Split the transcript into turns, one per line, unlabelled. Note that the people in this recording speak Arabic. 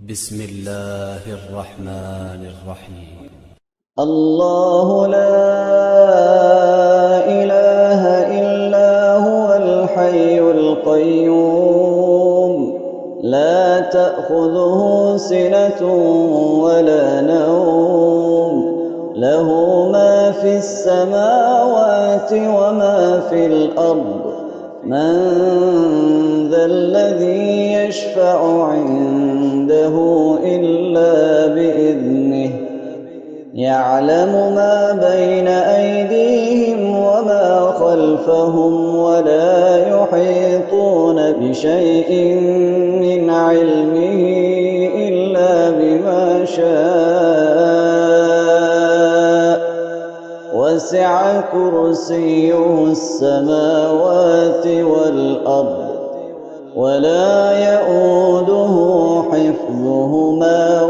بسم الله الرحمن الرحيم.
الله لا إله إلا هو الحي القيوم لا تأخذه سنة ولا نوم له ما في السماوات وما في الأرض من ذا الذي يشفع عنده إلا بإذنه يعلم ما بين أيديهم وما خلفهم ولا يحيطون بشيء من علمه إلا بما شاء وسع كرسيه السماوات والأرض ولا يئوده حفظهما